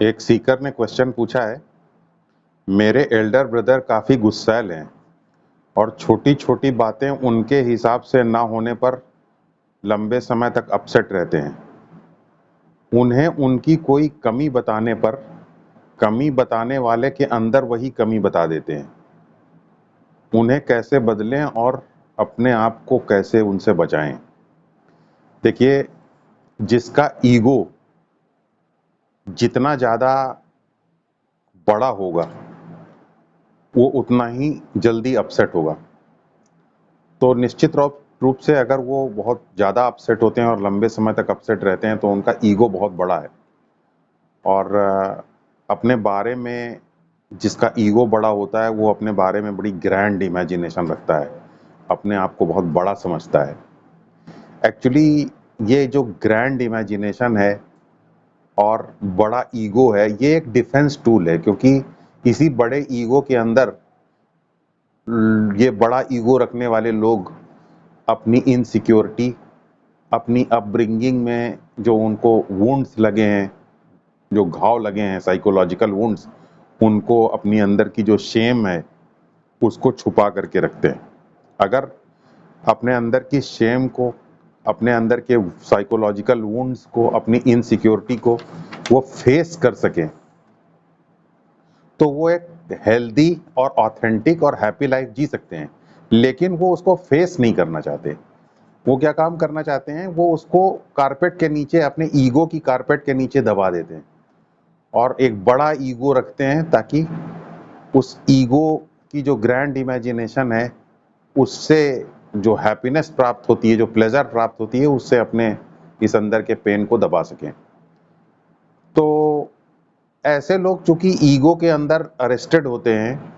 एक सीकर ने क्वेश्चन पूछा है, मेरे एल्डर ब्रदर काफ़ी गुस्सैल हैं और छोटी छोटी बातें उनके हिसाब से ना होने पर लंबे समय तक अपसेट रहते हैं। उन्हें उनकी कोई कमी बताने पर कमी बताने वाले के अंदर वही कमी बता देते हैं। उन्हें कैसे बदलें और अपने आप को कैसे उनसे बचाएं? देखिए, जिसका ईगो जितना ज़्यादा बड़ा होगा वो उतना ही जल्दी अपसेट होगा। तो निश्चित रूप से अगर वो बहुत ज़्यादा अपसेट होते हैं और लंबे समय तक अपसेट रहते हैं तो उनका ईगो बहुत बड़ा है। और अपने बारे में जिसका ईगो बड़ा होता है वो अपने बारे में बड़ी ग्रैंड इमेजिनेशन रखता है, अपने आप को बहुत बड़ा समझता है। एक्चुअली ये जो ग्रैंड इमेजिनेशन है और बड़ा ईगो है, ये एक डिफेंस टूल है, क्योंकि इसी बड़े ईगो के अंदर ये बड़ा ईगो रखने वाले लोग अपनी इनसिक्योरिटी, अपनी अपब्रिंगिंग में जो उनको वुंड्स लगे हैं, जो घाव लगे हैं, साइकोलॉजिकल वुंड्स, उनको अपनी अंदर की जो शेम है उसको छुपा करके रखते हैं। अगर अपने अंदर की शेम को, अपने अंदर के साइकोलॉजिकल वुंड्स को, अपनी इनसिक्योरिटी को वो फेस कर सकें तो वो एक हेल्दी और ऑथेंटिक और हैप्पी लाइफ जी सकते हैं। लेकिन वो उसको फेस नहीं करना चाहते। वो क्या काम करना चाहते हैं, वो उसको कारपेट के नीचे, अपने ईगो की कारपेट के नीचे दबा देते हैं और एक बड़ा ईगो रखते हैं ताकि उस ईगो की जो ग्रैंड इमेजिनेशन है उससे जो हैप्पीनेस प्राप्त होती है, जो प्लेजर प्राप्त होती है, उससे अपने इस अंदर के पेन को दबा सकें। तो ऐसे लोग चूंकि ईगो के अंदर अरेस्टेड होते हैं,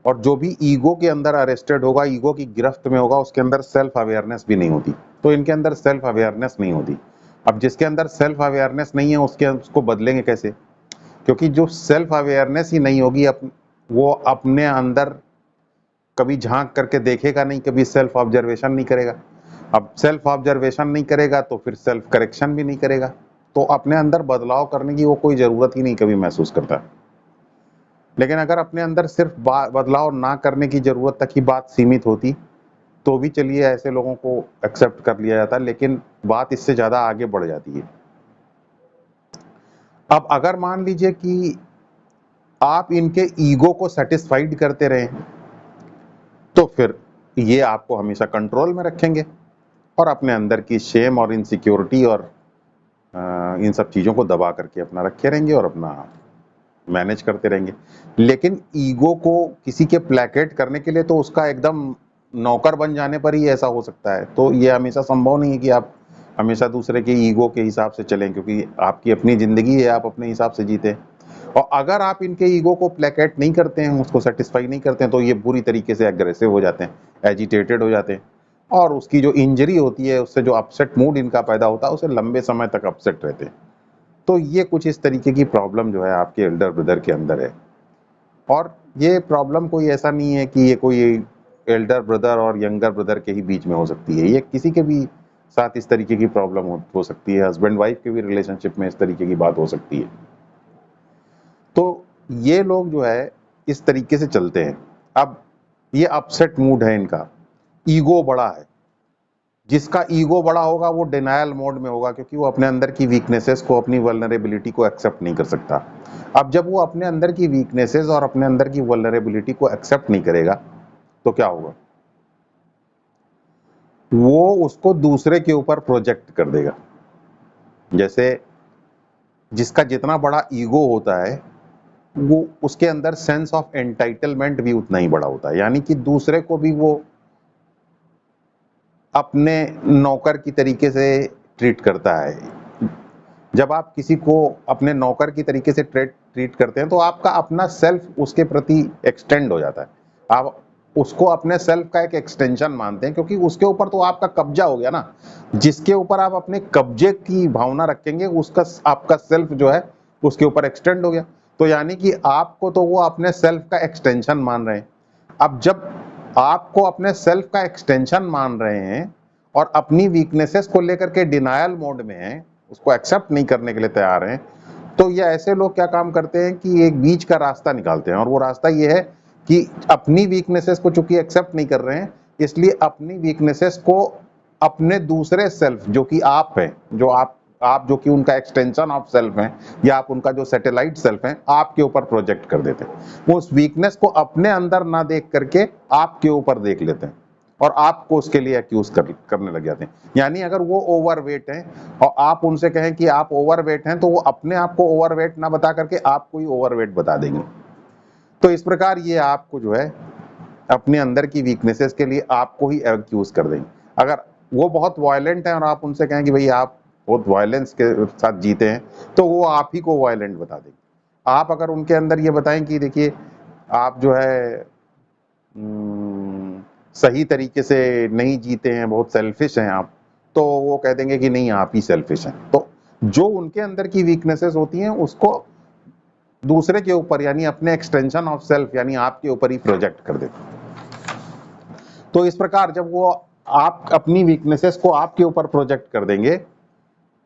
और जो भी ईगो के अंदर अरेस्टेड होगा, ईगो की गिरफ्त में होगा, उसके अंदर सेल्फ अवेयरनेस भी नहीं होती। तो इनके अंदर सेल्फ अवेयरनेस नहीं होती। अब जिसके अंदर सेल्फ अवेयरनेस नहीं है उसको बदलेंगे कैसे? क्योंकि जो सेल्फ अवेयरनेस ही नहीं होगी, वो अपने अंदर कभी झांक करके देखेगा नहीं, कभी सेल्फ ऑब्जर्वेशन नहीं करेगा। अब सेल्फ ऑब्जर्वेशन नहीं करेगा तो फिर सेल्फ करेक्शन भी नहीं करेगा, तो अपने अंदर बदलाव करने की वो कोई ज़रूरत ही नहीं कभी महसूस करता। लेकिन अगर अपने अंदर सिर्फ बदलाव ना करने की ज़रूरत तक ही बात सीमित होती तो भी चलिए ऐसे लोगों को एक्सेप्ट कर लिया जाता, लेकिन बात इससे ज़्यादा आगे बढ़ जाती है। अब अगर मान लीजिए कि आप इनके ईगो को सेटिस्फाइड करते रहें तो फिर ये आपको हमेशा कंट्रोल में रखेंगे और अपने अंदर की शेम और इनसिक्योरिटी और इन सब चीज़ों को दबा करके अपना रखे रहेंगे और अपना मैनेज करते रहेंगे। लेकिन ईगो को किसी के प्लेकेट करने के लिए तो उसका एकदम नौकर बन जाने पर ही ऐसा हो सकता है। तो ये हमेशा संभव नहीं है कि आप हमेशा दूसरे के ईगो के हिसाब से चलें, क्योंकि आपकी अपनी ज़िंदगी है, आप अपने हिसाब से जीते। और अगर आप इनके ईगो को प्लेकेट नहीं करते हैं, उसको सेटिस्फाई नहीं करते हैं, तो ये बुरी तरीके से एग्रेसिव हो जाते हैं, एजिटेटेड हो जाते हैं, और उसकी जो इंजरी होती है, उससे जो अपसेट मूड इनका पैदा होता है, उसे लंबे समय तक अपसेट रहते हैं। तो ये कुछ इस तरीके की प्रॉब्लम जो है आपके एल्डर ब्रदर के अंदर है। और ये प्रॉब्लम कोई ऐसा नहीं है कि ये कोई एल्डर ब्रदर और यंगर ब्रदर के ही बीच में हो सकती है, ये किसी के भी साथ इस तरीके की प्रॉब्लम हो सकती है, हस्बैंड वाइफ के भी रिलेशनशिप में इस तरीके की बात हो सकती है। तो ये लोग जो है इस तरीके से चलते हैं। अब ये अपसेट मूड है इनका, ईगो बड़ा है। जिसका ईगो बड़ा होगा वो डिनायल मोड में होगा, क्योंकि वो अपने अंदर की वीकनेसेस को, अपनी वल्नरेबिलिटी को एक्सेप्ट नहीं कर सकता। अब जब वो अपने अंदर की वीकनेसेस और अपने अंदर की वल्नरेबिलिटी को एक्सेप्ट नहीं करेगा तो क्या होगा? वो उसको दूसरे के ऊपर प्रोजेक्ट कर देगा। जैसे जिसका जितना बड़ा ईगो होता है वो उसके अंदर सेंस ऑफ एंटाइटलमेंट भी उतना ही बड़ा होता है, यानी कि दूसरे को भी वो अपने नौकर की तरीके से ट्रीट करता है। जब आप किसी को अपने नौकर की तरीके से ट्रीट करते हैं तो आपका अपना सेल्फ उसके प्रति एक्सटेंड हो जाता है। आप उसको अपने सेल्फ का एक एक्सटेंशन मानते हैं, क्योंकि उसके ऊपर तो आपका कब्जा हो गया ना। जिसके ऊपर आप अपने कब्जे की भावना रखेंगे उसका आपका सेल्फ जो है उसके ऊपर एक्सटेंड हो गया। तो यानी कि आपको तो वो अपने सेल्फ का एक्सटेंशन मान रहे हैं। अब जब आपको अपने सेल्फ का एक्सटेंशन मान रहे हैं और अपनी वीकनेसेस को लेकर के डिनायल मोड में हैं, उसको एक्सेप्ट नहीं करने के लिए तैयार हैं, तो ये ऐसे लोग क्या काम करते हैं कि एक बीच का रास्ता निकालते हैं, और वो रास्ता ये है कि अपनी वीकनेसेस को चूंकि एक्सेप्ट नहीं कर रहे हैं, इसलिए अपनी वीकनेसेस को अपने दूसरे सेल्फ जो कि आप हैं, जो आप जो कि उनका एक्सटेंशन ऑफ सेल्फ है, या आप उनका जो सैटेलाइट सेल्फ है, आपके ऊपर प्रोजेक्ट कर देते हैं। वो उस वीकनेस को अपने अंदर ना देख करके आपके ऊपर देख लेते हैं और आपको उसके लिए एक्यूज करने लग जाते हैं। यानी अगर वो ओवरवेट हैं और आप उनसे कहें कि आप ओवरवेट हैं, तो वो अपने आप को ओवरवेट ना बता करके आपको ही ओवरवेट बता देंगे। तो इस प्रकार ये आपको जो है अपने अंदर की वीकनेसेस के लिए आपको ही एक्यूज कर देंगे। अगर वो बहुत वायलेंट हैं और आप उनसे कहें कि भाई आप बहुत वायलेंस के साथ जीते हैं, तो वो आप ही को वायलेंट बता देंगे। आप अगर उनके अंदर ये बताएं कि देखिए आप जो है सही तरीके से नहीं जीते हैं, बहुत सेल्फिश हैं आप, तो वो कह देंगे कि नहीं आप ही सेल्फिश हैं। तो जो उनके अंदर की वीकनेसेस होती हैं उसको दूसरे के ऊपर, यानी अपने एक्सटेंशन ऑफ सेल्फ यानी आपके ऊपर ही प्रोजेक्ट कर देते हैं। तो इस प्रकार जब वो आप अपनी वीकनेसेस को आपके ऊपर प्रोजेक्ट कर देंगे,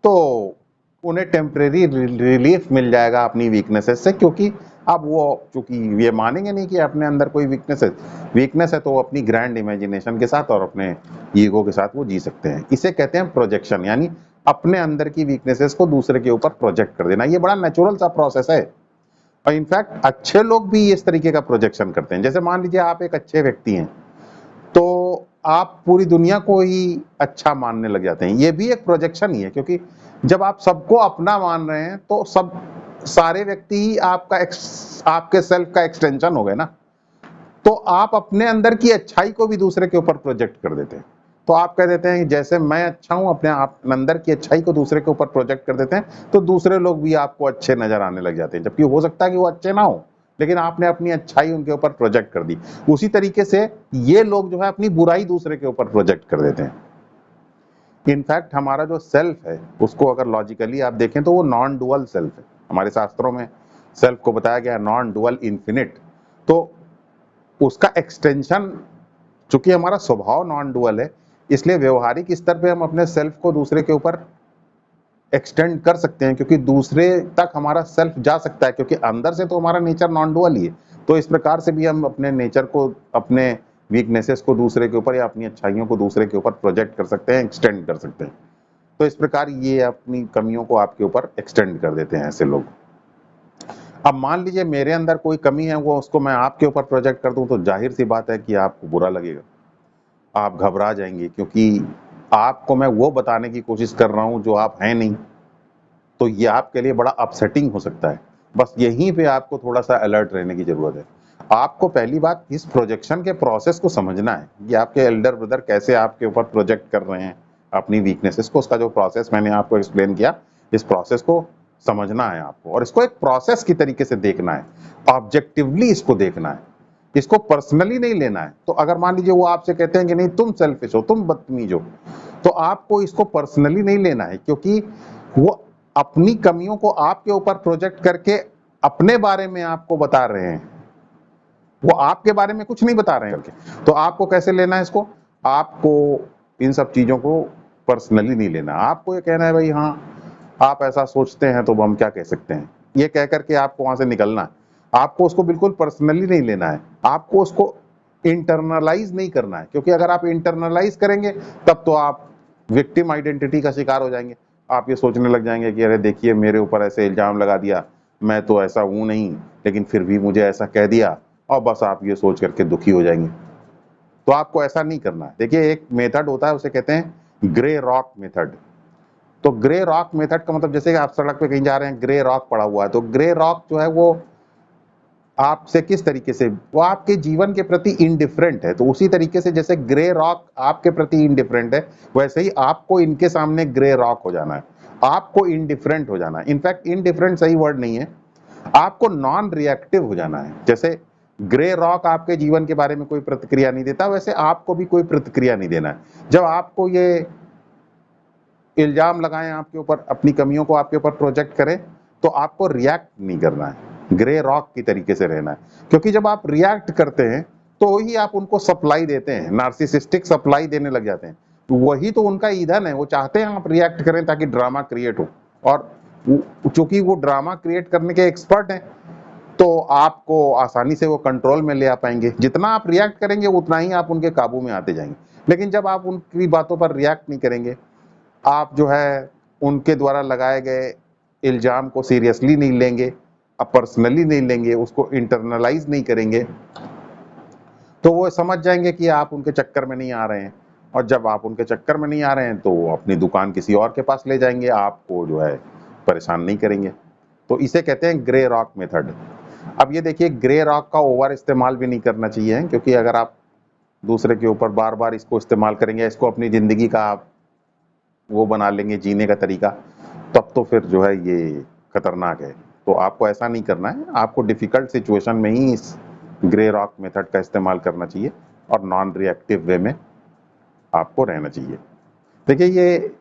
तो उन्हें टेम्परेरी रिलीफ मिल जाएगा अपनी वीकनेसेस से, क्योंकि अब वो चूंकि ये मानेंगे नहीं कि अपने अंदर कोई वीकनेस है, तो वो अपनी ग्रैंड इमेजिनेशन के साथ और अपने ईगो के साथ वो जी सकते हैं। इसे कहते हैं प्रोजेक्शन, यानी अपने अंदर की वीकनेसेस को दूसरे के ऊपर प्रोजेक्ट कर देना। ये बड़ा नेचुरल सा प्रोसेस है, और इनफैक्ट अच्छे लोग भी इस तरीके का प्रोजेक्शन करते हैं। जैसे मान लीजिए आप एक अच्छे व्यक्ति हैं, तो आप पूरी दुनिया को ही अच्छा मानने लग जाते हैं। ये भी एक प्रोजेक्शन ही है, क्योंकि जब आप सबको अपना मान रहे हैं, तो सब सारे व्यक्ति ही आपके सेल्फ का एक्सटेंशन हो गए ना। तो आप अपने अंदर की अच्छाई को भी दूसरे के ऊपर प्रोजेक्ट कर देते हैं। तो आप कह देते हैं कि जैसे मैं अच्छा हूं, अपने आप अंदर की अच्छाई को दूसरे के ऊपर प्रोजेक्ट कर देते हैं, तो दूसरे लोग भी आपको अच्छे नजर आने लग जाते हैं, जबकि हो सकता है कि वो अच्छे ना हो, लेकिन आपने अपनी अच्छाई उनके ऊपर प्रोजेक्ट कर दी। उसी तरीके से ये लोग जो है अपनी बुराई दूसरे के ऊपर प्रोजेक्ट कर देते हैं। इनफैक्ट हमारा जो सेल्फ है, उसको अगर लॉजिकली आप देखें तो वो नॉन डुअल सेल्फ है। हमारे शास्त्रों में सेल्फ को बताया गया नॉन डुअल इन्फिनिट। तो उसका एक्सटेंशन, चूंकि हमारा स्वभाव नॉन डुअल है, इसलिए व्यवहारिक स्तर पे हम अपने सेल्फ को दूसरे के ऊपर एक्सटेंड कर सकते हैं, क्योंकि दूसरे तक हमारा सेल्फ जा सकता है, क्योंकि अंदर से तो हमारा नेचर नॉन डुअल ही है। तो इस प्रकार से भी हम अपने नेचर को, अपने वीकनेसेस को दूसरे के ऊपर या अपनी अच्छाइयों को दूसरे के ऊपर प्रोजेक्ट कर सकते हैं, एक्सटेंड कर सकते हैं। तो इस प्रकार ये अपनी कमियों को आपके ऊपर एक्सटेंड कर देते हैं ऐसे लोग। अब मान लीजिए मेरे अंदर कोई कमी है, वो उसको मैं आपके ऊपर प्रोजेक्ट कर दूं, तो जाहिर सी बात है कि आपको बुरा लगेगा, आप घबरा जाएंगे, क्योंकि आपको मैं वो बताने की कोशिश कर रहा हूं जो आप हैं नहीं। तो ये आपके लिए बड़ा अपसेटिंग हो सकता है। बस यहीं पे आपको थोड़ा सा अलर्ट रहने की जरूरत है। आपको पहली बात इस प्रोजेक्शन के प्रोसेस को समझना है कि आपके एल्डर ब्रदर कैसे आपके ऊपर प्रोजेक्ट कर रहे हैं अपनी वीकनेसेस को। उसका जो प्रोसेस मैंने आपको एक्सप्लेन किया, इस प्रोसेस को समझना है आपको, और इसको एक प्रोसेस की तरीके से देखना है, ऑब्जेक्टिवली इसको देखना है, इसको पर्सनली नहीं लेना है। तो अगर मान लीजिए वो आपसे कहते हैं कि नहीं तुम सेल्फिश हो, तुम बदतमीज हो, तो आपको इसको पर्सनली नहीं लेना है, क्योंकि वो अपनी कमियों को आपके ऊपर प्रोजेक्ट करके अपने बारे में आपको बता रहे हैं, वो आपके बारे में कुछ नहीं बता रहे हैं करके। तो आपको कैसे लेना है इसको? आपको इन सब चीजों को पर्सनली नहीं लेना। आपको ये कहना है भाई हाँ आप ऐसा सोचते हैं तो हम क्या कह सकते हैं, ये कह करके आपको वहां से निकलना है। आपको उसको बिल्कुल पर्सनली नहीं लेना है, आपको उसको इंटरनलाइज नहीं करना है, क्योंकि अगर आप इंटरनलाइज करेंगे तब तो आप विक्टिम आइडेंटिटी का शिकार हो जाएंगे। आप ये सोचने लग जाएंगे कि अरे देखिए मेरे ऊपर ऐसे इल्जाम लगा दिया, मैं तो ऐसा हूं नहीं, लेकिन फिर भी मुझे ऐसा कह दिया, और बस आप ये सोच करके दुखी हो जाएंगे। तो आपको ऐसा नहीं करना है। देखिए एक मेथड होता है, उसे कहते हैं ग्रे रॉक मेथड। तो ग्रे रॉक मेथड का मतलब, जैसे कि आप सड़क पे कहीं जा रहे हैं, ग्रे रॉक पड़ा हुआ है, तो ग्रे रॉक जो है वो आपसे किस तरीके से, वो आपके जीवन के प्रति इनडिफरेंट है। तो उसी तरीके से जैसे ग्रे रॉक आपके प्रति इनडिफरेंट है, वैसे ही आपको इनके सामने ग्रे रॉक हो जाना है, आपको इनडिफरेंट हो जाना है। इनफैक्ट इनडिफरेंट सही वर्ड नहीं है, आपको नॉन रिएक्टिव हो जाना है। जैसे ग्रे रॉक आपके जीवन के बारे में कोई प्रतिक्रिया नहीं देता, वैसे आपको भी कोई प्रतिक्रिया नहीं देना है। जब आपको ये इल्जाम लगाएं आपके ऊपर, अपनी कमियों को आपके ऊपर प्रोजेक्ट करें, तो आपको रिएक्ट नहीं करना है, ग्रे रॉक की तरीके से रहना है। क्योंकि जब आप रिएक्ट करते हैं तो ही आप उनको सप्लाई देते हैं, नार्सिसिस्टिक सप्लाई देने लग जाते हैं। तो वही तो उनका ईंधन है, वो चाहते हैं आप रिएक्ट करें ताकि ड्रामा क्रिएट हो, और चूंकि वो ड्रामा क्रिएट करने के एक्सपर्ट हैं, तो आपको आसानी से वो कंट्रोल में ले आ पाएंगे। जितना आप रिएक्ट करेंगे उतना ही आप उनके काबू में आते जाएंगे। लेकिन जब आप उनकी बातों पर रिएक्ट नहीं करेंगे, आप जो है उनके द्वारा लगाए गए इल्जाम को सीरियसली नहीं लेंगे, आप पर्सनली नहीं लेंगे, उसको इंटरनलाइज नहीं करेंगे, तो वो समझ जाएंगे कि आप उनके चक्कर में नहीं आ रहे हैं। और जब आप उनके चक्कर में नहीं आ रहे हैं तो वो अपनी दुकान किसी और के पास ले जाएंगे, आपको जो है परेशान नहीं करेंगे। तो इसे कहते हैं ग्रे रॉक मेथड। अब ये देखिए, ग्रे रॉक का ओवर इस्तेमाल भी नहीं करना चाहिए, क्योंकि अगर आप दूसरे के ऊपर बार बार इसको इस्तेमाल करेंगे, इसको अपनी ज़िंदगी का आप वो बना लेंगे जीने का तरीका, तब तो फिर जो है ये खतरनाक है। तो आपको ऐसा नहीं करना है, आपको डिफ़िकल्ट सिचुएशन में ही इस ग्रे रॉक मेथड का इस्तेमाल करना चाहिए और नॉन रिएक्टिव वे में आपको रहना चाहिए। देखिए, ये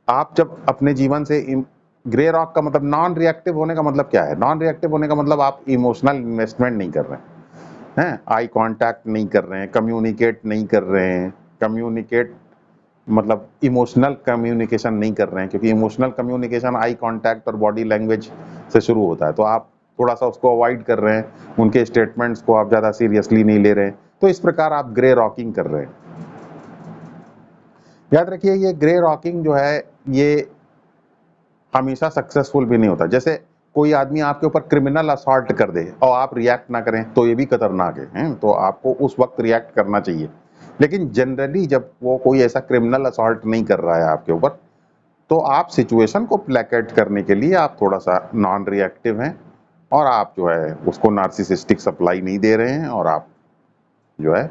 आप जब अपने जीवन से ग्रे रॉक का मतलब नॉन रिएक्टिव होने का मतलब क्या है? नॉन रिएक्टिव होने का मतलब आप इमोशनल इन्वेस्टमेंट नहीं कर रहे हैं, आई कांटेक्ट नहीं कर रहे हैं, कम्युनिकेट नहीं कर रहे हैं। कम्युनिकेट मतलब इमोशनल कम्युनिकेशन नहीं कर रहे हैं, क्योंकि इमोशनल कम्युनिकेशन आई कांटेक्ट और बॉडी लैंग्वेज से शुरू होता है। तो आप थोड़ा सा उसको अवॉइड कर रहे हैं, उनके स्टेटमेंट्स को आप ज़्यादा सीरियसली नहीं ले रहे हैं, तो इस प्रकार आप ग्रे रॉकिंग कर रहे हैं। याद रखिए, ये ग्रे रॉकिंग जो है ये हमेशा सक्सेसफुल भी नहीं होता। जैसे कोई आदमी आपके ऊपर क्रिमिनल असॉल्ट कर दे और आप रिएक्ट ना करें, तो ये भी खतरनाक है, तो आपको उस वक्त रिएक्ट करना चाहिए। लेकिन जनरली जब वो कोई ऐसा क्रिमिनल असॉल्ट नहीं कर रहा है आपके ऊपर, तो आप सिचुएशन को प्लेकेट करने के लिए आप थोड़ा सा नॉन रिएक्टिव हैं, और आप जो है उसको नार्सिसिस्टिक सप्लाई नहीं दे रहे हैं, और आप जो है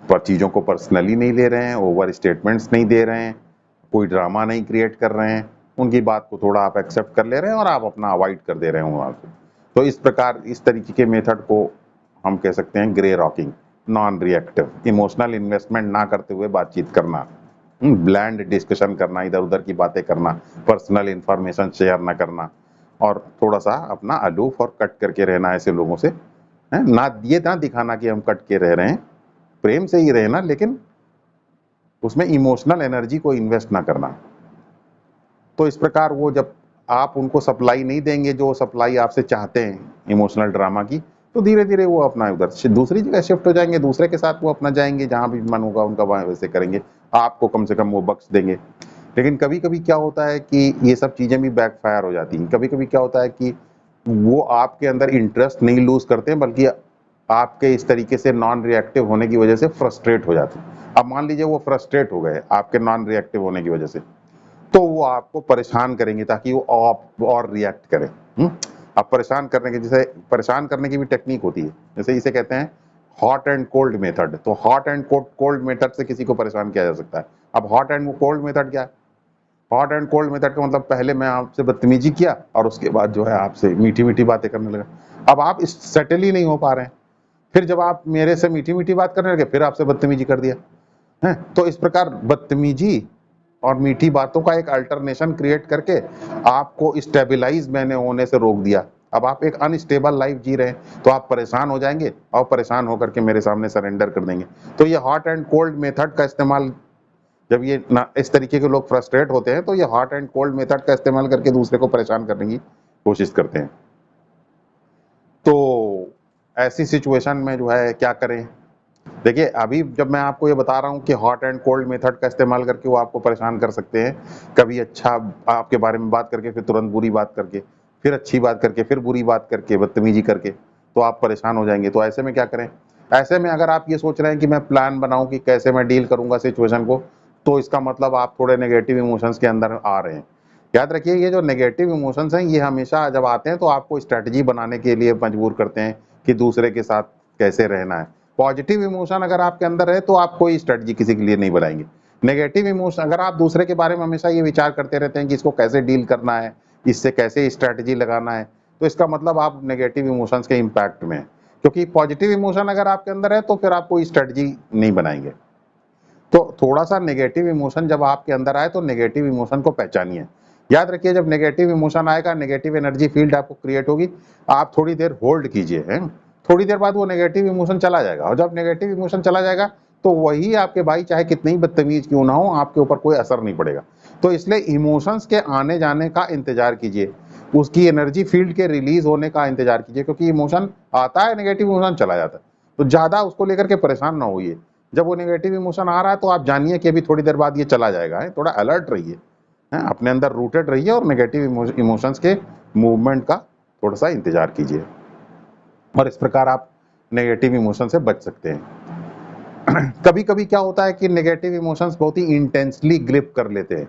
पर चीज़ों को पर्सनली नहीं ले रहे हैं, ओवर स्टेटमेंट्स नहीं दे रहे हैं, कोई ड्रामा नहीं क्रिएट कर रहे हैं, उनकी बात को थोड़ा आप एक्सेप्ट कर ले रहे हैं और आप अपना अवॉइड कर दे रहे हैं वहाँ से। तो इस प्रकार इस तरीके के मेथड को हम कह सकते हैं grey rocking, non reactive, emotional investment ना करते हुए बातचीत करना, ब्लैंड डिस्कशन करना, इधर उधर की बातें करना, पर्सनल इंफॉर्मेशन शेयर ना करना, और थोड़ा सा अपना अलूफ और कट करके रहना ऐसे लोगों से, ना ये ना दिखाना कि हम कट के रह रहे हैं, प्रेम से ही रहना, लेकिन उसमें इमोशनल एनर्जी को इन्वेस्ट ना करना। तो इस प्रकार वो जब आप उनको सप्लाई नहीं देंगे जो सप्लाई आपसे चाहते हैं इमोशनल ड्रामा की, तो धीरे धीरे वो अपना उधर दूसरी जगह शिफ्ट हो जाएंगे, दूसरे के साथ वो अपना जाएंगे, जहां भी मन होगा उनका वहां वैसे करेंगे, आपको कम से कम वो बख्श देंगे। लेकिन कभी कभी क्या होता है कि ये सब चीजें भी बैकफायर हो जाती हैं। कभी कभी क्या होता है कि वो आपके अंदर इंटरेस्ट नहीं लूज करते हैं, बल्कि आपके इस तरीके से नॉन रिएक्टिव होने की वजह से फ्रस्ट्रेट हो जाते हैं। अब मान लीजिए वो फ्रस्ट्रेट हो गए आपके नॉन रिएक्टिव होने की वजह से, तो वो आपको परेशान करेंगे ताकि वो आप और रिएक्ट करें। अब परेशान करने के, जैसे परेशान करने की भी टेक्निक होती है, जैसे इसे कहते हैं हॉट एंड कोल्ड मेथड। तो हॉट एंड कोल्ड मेथड से किसी को परेशान किया जा सकता है। अब हॉट एंड कोल्ड मेथड क्या है? हॉट एंड कोल्ड मेथड का मतलब पहले मैं आपसे बदतमीजी किया और उसके बाद जो है आपसे मीठी मीठी बातें करने लगा। अब आप इस सेटल ही नहीं हो पा रहे हैं, फिर जब आप मेरे से मीठी मीठी बात करने लगे, फिर आपसे बदतमीजी कर दिया है। तो इस प्रकार बदतमीजी और मीठी बातों का एक अल्टरनेशन क्रिएट करके आपको स्टेबलाइज मैंने होने से रोक दिया। अब आप एक अनस्टेबल लाइफ जी रहे हैं, तो आप परेशान हो जाएंगे और परेशान होकर के मेरे सामने सरेंडर कर देंगे। तो ये हॉट एंड कोल्ड मेथड का इस्तेमाल, जब ये इस तरीके के लोग फ्रस्ट्रेट होते हैं, तो ये हॉट एंड कोल्ड मेथड का इस्तेमाल करके दूसरे को परेशान करने की कोशिश करते हैं। तो ऐसी सिचुएशन में जो है क्या करें? देखिए, अभी जब मैं आपको ये बता रहा हूँ कि हॉट एंड कोल्ड मेथड का इस्तेमाल करके वो आपको परेशान कर सकते हैं, कभी अच्छा आपके बारे में बात करके, फिर तुरंत बुरी बात करके, फिर अच्छी बात करके, फिर बुरी बात करके, बदतमीजी करके, तो आप परेशान हो जाएंगे। तो ऐसे में क्या करें? ऐसे में अगर आप ये सोच रहे हैं कि मैं प्लान बनाऊं कि कैसे मैं डील करूंगा सिचुएशन को, तो इसका मतलब आप थोड़े नेगेटिव इमोशंस के अंदर आ रहे हैं। याद रखिए, ये जो नेगेटिव इमोशंस हैं, ये हमेशा जब आते हैं तो आपको स्ट्रेटजी बनाने के लिए मजबूर करते हैं कि दूसरे के साथ कैसे रहना है। पॉजिटिव इमोशन अगर आपके अंदर है तो आप कोई स्ट्रेटजी किसी के लिए नहीं बनाएंगे। नेगेटिव इमोशन, अगर आप दूसरे के बारे में हमेशा ये विचार करते रहते हैं कि इसको कैसे डील करना है, इससे कैसे स्ट्रेटजी लगाना है, तो इसका मतलब आप नेगेटिव इमोशंस के इम्पैक्ट में हैं। क्योंकि पॉजिटिव इमोशन अगर आपके अंदर है तो फिर आप कोई स्ट्रेटजी नहीं बनाएंगे। तो थोड़ा सा नेगेटिव इमोशन जब आपके अंदर आए तो नेगेटिव इमोशन को पहचानिए। याद रखिए, जब नेगेटिव इमोशन आएगा, नेगेटिव एनर्जी फील्ड आपको क्रिएट होगी, आप थोड़ी देर होल्ड कीजिए, हैं, थोड़ी देर बाद वो नेगेटिव इमोशन चला जाएगा, और जब नेगेटिव इमोशन चला जाएगा तो वही आपके भाई चाहे कितनी ही बदतमीज क्यों ना हो, आपके ऊपर कोई असर नहीं पड़ेगा। तो इसलिए इमोशंस के आने जाने का इंतजार कीजिए, उसकी एनर्जी फील्ड के रिलीज होने का इंतजार कीजिए, क्योंकि इमोशन आता है, नेगेटिव इमोशन चला जाता है, तो ज्यादा उसको लेकर के परेशान ना होइए। जब वो नेगेटिव इमोशन आ रहा है तो आप जानिए कि अभी थोड़ी देर बाद ये चला जाएगा, है थोड़ा अलर्ट रहिए, है अपने अंदर रूटेड रहिए और नेगेटिव इमोशंस के मूवमेंट का थोड़ा सा इंतजार कीजिए, और इस प्रकार आप नेगेटिव इमोशन से बच सकते हैं। कभी कभी क्या होता है कि नेगेटिव इमोशंस बहुत ही इंटेंसली ग्रिप कर लेते हैं,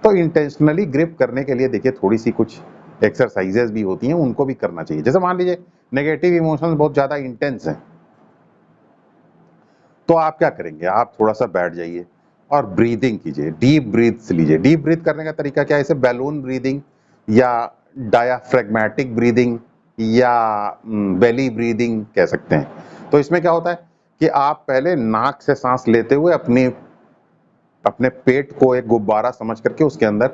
तो इंटेंशनली ग्रिप करने के लिए देखिए थोड़ी सी कुछ एक्सरसाइजेस भी होती हैं, उनको भी करना चाहिए। जैसे मान लीजिए नेगेटिव इमोशंस बहुत ज्यादा इंटेंस हैं, तो आप क्या करेंगे, आप थोड़ा सा बैठ जाइए और ब्रीदिंग कीजिए, डीप ब्रीथ लीजिए। डीप ब्रीथ करने का तरीका क्या है, इसे बैलून ब्रीदिंग या डायाफ्रेगमेटिक ब्रीदिंग या बेली ब्रीदिंग कह सकते हैं। तो इसमें क्या होता है कि आप पहले नाक से सांस लेते हुए अपने अपने पेट को एक गुब्बारा समझ करके उसके अंदर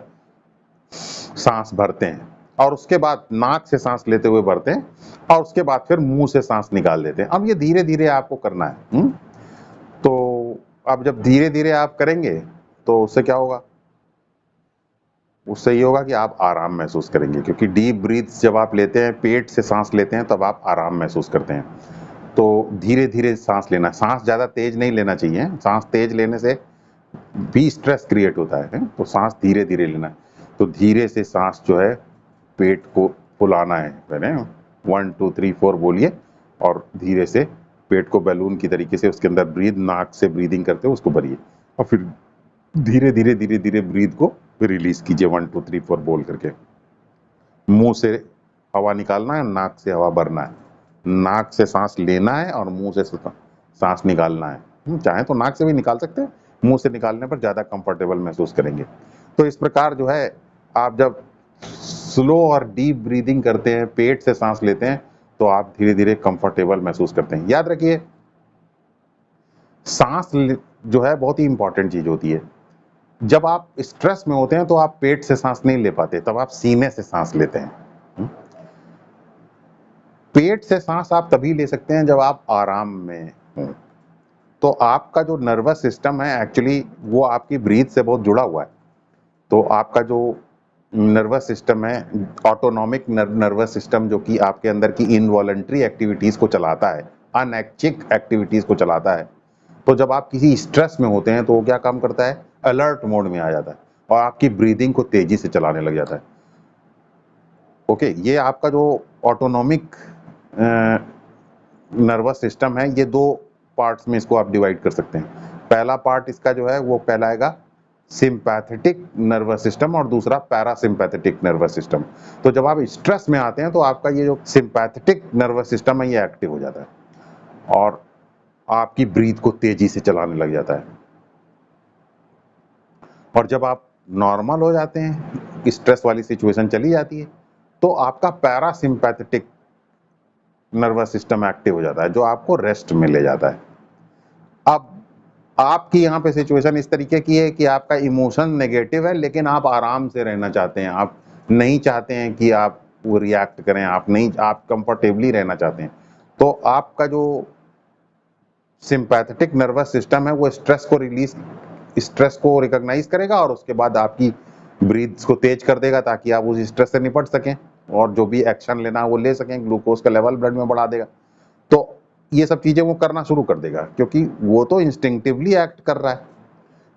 सांस भरते हैं, और उसके बाद नाक से सांस लेते हुए भरते हैं, और उसके बाद फिर मुंह से सांस निकाल देते हैं। अब ये धीरे धीरे आपको करना है। तो अब जब धीरे धीरे आप करेंगे तो उससे क्या होगा, उससे ये होगा कि आप आराम महसूस करेंगे, क्योंकि डीप ब्रीथ जब आप लेते हैं, पेट से सांस लेते हैं, तब आप आराम महसूस करते हैं। तो धीरे धीरे सांस लेना, सांस ज्यादा तेज नहीं लेना चाहिए, सांस तेज लेने से भी स्ट्रेस क्रिएट होता है, तो सांस धीरे धीरे लेना है। तो धीरे से सांस जो है पेट को फुलाना है, पहले 1 2 3 4 बोलिए, और धीरे से पेट को बैलून की तरीके से उसके अंदर ब्रीद, नाक से ब्रीदिंग करते हुए उसको भरिए, और फिर धीरे धीरे धीरे धीरे ब्रीद को रिलीज कीजिए 1 2 3 4 बोल करके। मुंह से हवा निकालना है, नाक से हवा भरना है, नाक से सांस लेना है और मुंह से सांस निकालना है। चाहे तो नाक से भी निकाल सकते हैं, मुंह से निकालने पर ज्यादा कंफर्टेबल महसूस करेंगे। तो इस प्रकार जो है, आप जब स्लो और डीप ब्रीदिंग करते हैं, पेट से सांस लेते हैं, तो आप धीरे धीरे कंफर्टेबल महसूस करते हैं। याद रखिए, सांस जो है बहुत ही इंपॉर्टेंट चीज होती है। जब आप स्ट्रेस में होते हैं तो आप पेट से सांस नहीं ले पाते, तब आप सीने से सांस लेते हैं। पेट से सांस आप तभी ले सकते हैं जब आप आराम में हों। तो आपका जो नर्वस सिस्टम है, एक्चुअली वो आपकी ब्रीथ से बहुत जुड़ा हुआ है। तो आपका जो नर्वस सिस्टम है, ऑटोनॉमिक नर्वस सिस्टम, जो कि आपके अंदर की इनवॉलंटरी एक्टिविटीज को चलाता है, अनैच्छिक एक्टिविटीज को चलाता है, तो जब आप किसी स्ट्रेस में होते हैं तो वो क्या काम करता है, अलर्ट मोड में आ जाता है और आपकी ब्रीदिंग को तेजी से चलाने लग जाता है। ओके, ये आपका जो ऑटोनॉमिक नर्वस सिस्टम है, ये दो पार्ट्स में इसको आप डिवाइड कर सकते हैं। पहला पार्ट इसका जो है वो कहलाएगा सिंपैथेटिक नर्वस सिस्टम, और दूसरा पैरासिम्पैथेटिक नर्वस सिस्टम। तो जब आप स्ट्रेस में आते हैं तो आपका ये जो सिंपैथेटिक नर्वस सिस्टम है ये एक्टिव हो जाता है और आपकी ब्रीथ को तेजी से चलाने लग जाता है। और जब आप नॉर्मल हो जाते हैं, स्ट्रेस वाली सिचुएशन चली जाती है, तो आपका पैरासिम्पैथेटिक नर्वस सिस्टम एक्टिव हो जाता है, जो आपको रेस्ट में ले जाता है। अब आपकी यहाँ पे सिचुएशन इस तरीके की है कि आपका इमोशन नेगेटिव है, लेकिन आप आराम से रहना चाहते हैं, आप नहीं चाहते हैं कि आप वो रिएक्ट करें, आप कंफर्टेबली रहना चाहते हैं। तो आपका जो सिंपैथेटिक नर्वस सिस्टम है वो स्ट्रेस को रिकॉग्नाइज करेगा और उसके बाद आपकी ब्रीथ को तेज कर देगा, ताकि आप उस स्ट्रेस से निपट सकें और जो भी एक्शन लेना है वो ले सकें। ग्लूकोज का लेवल ब्लड में बढ़ा देगा, तो ये सब चीजें वो करना शुरू कर देगा, क्योंकि वो तो इंस्टिंक्टिवली एक्ट कर रहा है।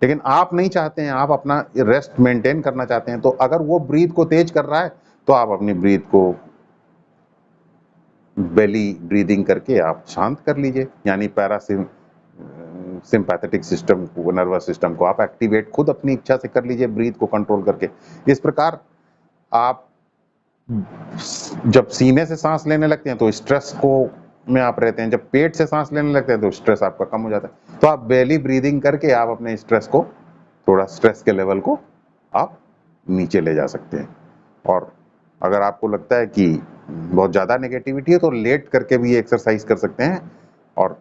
लेकिन आप नहीं चाहते हैं, आप अपना रेस्ट मेंटेन करना चाहते हैं, तो अगर वो ब्रीथ को तेज कर रहा है तो आप अपनी ब्रीथ को बेली ब्रीदिंग करके आप शांत कर लीजिए, यानी सिंपैथेटिक सिस्टम को, नर्वस सिस्टम को आप एक्टिवेट खुद अपनी इच्छा से कर लीजिए, ब्रीथ को कंट्रोल करके। इस प्रकार आप जब सीने से सांस लेने लगते हैं तो स्ट्रेस को में आप रहते हैं, जब पेट से सांस लेने लगते हैं तो स्ट्रेस आपका कम हो जाता है। तो आप बेली ब्रीदिंग करके आप अपने स्ट्रेस को, थोड़ा स्ट्रेस के लेवल को आप नीचे ले जा सकते हैं। और अगर आपको लगता है कि बहुत ज़्यादा नेगेटिविटी है तो लेट करके भी ये एक्सरसाइज कर सकते हैं, और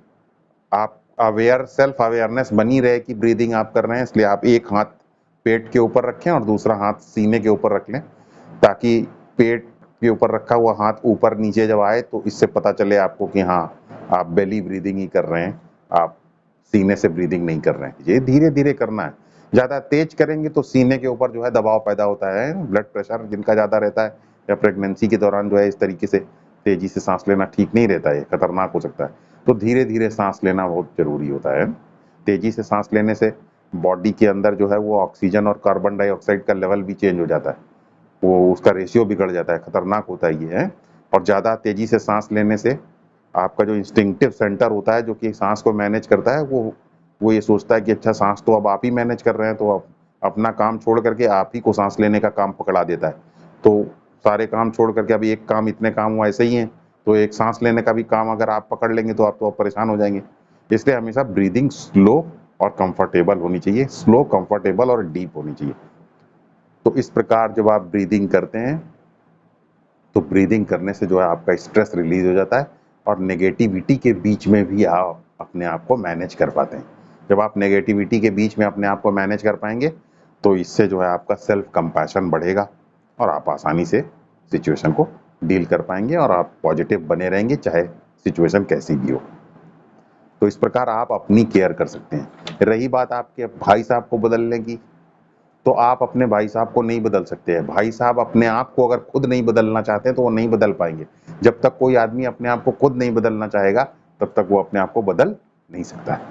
आप सेल्फ अवेयरनेस बनी रहे कि ब्रीदिंग आप कर रहे हैं, इसलिए आप एक हाथ पेट के ऊपर रखें और दूसरा हाथ सीने के ऊपर रख लें, ताकि पेट के ऊपर रखा हुआ हाथ ऊपर नीचे जब आए तो इससे पता चले आपको कि हाँ, आप बेली ब्रीदिंग ही कर रहे हैं, आप सीने से ब्रीदिंग नहीं कर रहे हैं। ये धीरे धीरे करना है, ज़्यादा तेज करेंगे तो सीने के ऊपर जो है दबाव पैदा होता है, ब्लड प्रेशर जिनका ज़्यादा रहता है या प्रेगनेंसी के दौरान जो है इस तरीके से तेजी से सांस लेना ठीक नहीं रहता है, खतरनाक हो सकता है। तो धीरे धीरे सांस लेना बहुत जरूरी होता है। तेजी से सांस लेने से बॉडी के अंदर जो है वो ऑक्सीजन और कार्बन डाइऑक्साइड का लेवल भी चेंज हो जाता है, वो उसका रेशियो बिगड़ जाता है, खतरनाक होता है ये है। और ज़्यादा तेजी से सांस लेने से आपका जो इंस्टिंक्टिव सेंटर होता है जो कि सांस को मैनेज करता है, वो ये सोचता है कि अच्छा सांस तो अब आप ही मैनेज कर रहे हैं, तो अब अपना काम छोड़ करके आप ही को सांस लेने का काम पकड़ा देता है। तो सारे काम छोड़ करके अभी एक काम, इतने काम वो ऐसे ही हैं, तो एक सांस लेने का भी काम अगर आप पकड़ लेंगे तो आप तो परेशान हो जाएंगे। इसलिए हमेशा ब्रीदिंग स्लो और कंफर्टेबल होनी चाहिए, स्लो, कंफर्टेबल और डीप होनी चाहिए। तो इस प्रकार जब आप ब्रीदिंग करते हैं तो ब्रीदिंग करने से जो है आपका स्ट्रेस रिलीज हो जाता है और नेगेटिविटी के बीच में भी आप अपने आप को मैनेज कर पाते हैं। जब आप नेगेटिविटी के बीच में अपने आप को मैनेज कर पाएंगे तो इससे जो है आपका सेल्फ कंपैशन बढ़ेगा और आप आसानी से सिचुएशन को डील कर पाएंगे और आप पॉजिटिव बने रहेंगे चाहे सिचुएशन कैसी भी हो। तो इस प्रकार आप अपनी केयर कर सकते हैं। रही बात आपके भाई साहब को बदलने की, तो आप अपने भाई साहब को नहीं बदल सकते हैं। भाई साहब अपने आप को अगर खुद नहीं बदलना चाहते हैं तो वो नहीं बदल पाएंगे। जब तक कोई आदमी अपने आप को खुद नहीं बदलना चाहेगा तब तक वो अपने आप को बदल नहीं सकता है।